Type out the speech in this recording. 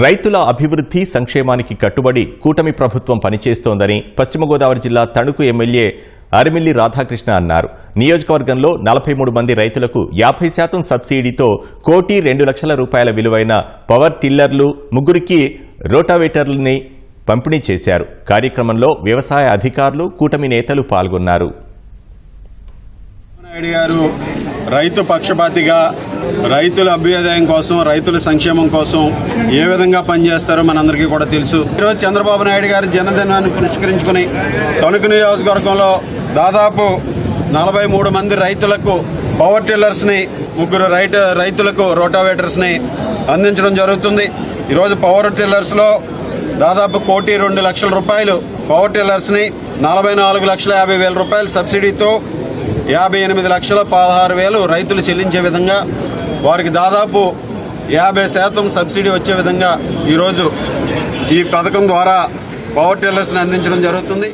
రైతుల అభివృద్ధి సంక్షేమానికి కట్టుబడి కూటమి ప్రభుత్వం పనిచేస్తోందని పశ్చిమ గోదావరి జిల్లా తణుకు ఎమ్మెల్యే అరిమిల్లి రాధాకృష్ణ అన్నారు. నియోజకవర్గంలో 43 మంది రైతులకు 50% సబ్సిడీతో 1,02,00,000 రూపాయల విలువైన పవర్ టిల్లర్లు, 3కి రోటావేటర్లని పంపిణీ చేశారు. కార్యక్రమంలో వ్యవసాయ అధికారులు, కూటమి నేతలు పాల్గొన్నారు. రైతు పక్షపాతిగా రైతుల అభ్యుదయం కోసం, రైతుల సంక్షేమం కోసం ఏ విధంగా పనిచేస్తారో మనందరికీ కూడా తెలుసు. ఈరోజు చంద్రబాబు నాయుడు గారి జన్మదినాన్ని పురస్కరించుకుని తణుకు నియోజకవర్గంలో దాదాపు 43 మంది రైతులకు పవర్ టిల్లర్స్ ని, 3 రైతులకు రోటావేటర్స్ ని అందించడం జరుగుతుంది. ఈరోజు పవర్ టిల్లర్స్ లో దాదాపు 1,02,00,000 రూపాయలు పవర్ టిల్లర్స్ ని, 44,50,000 రూపాయలు సబ్సిడీతో 58,16,000 రైతులు చెల్లించే విధంగా, వారికి దాదాపు 50% సబ్సిడీ వచ్చే విధంగా ఈరోజు ఈ పథకం ద్వారా పవర్ టిల్లర్స్ ని అందించడం జరుగుతుంది.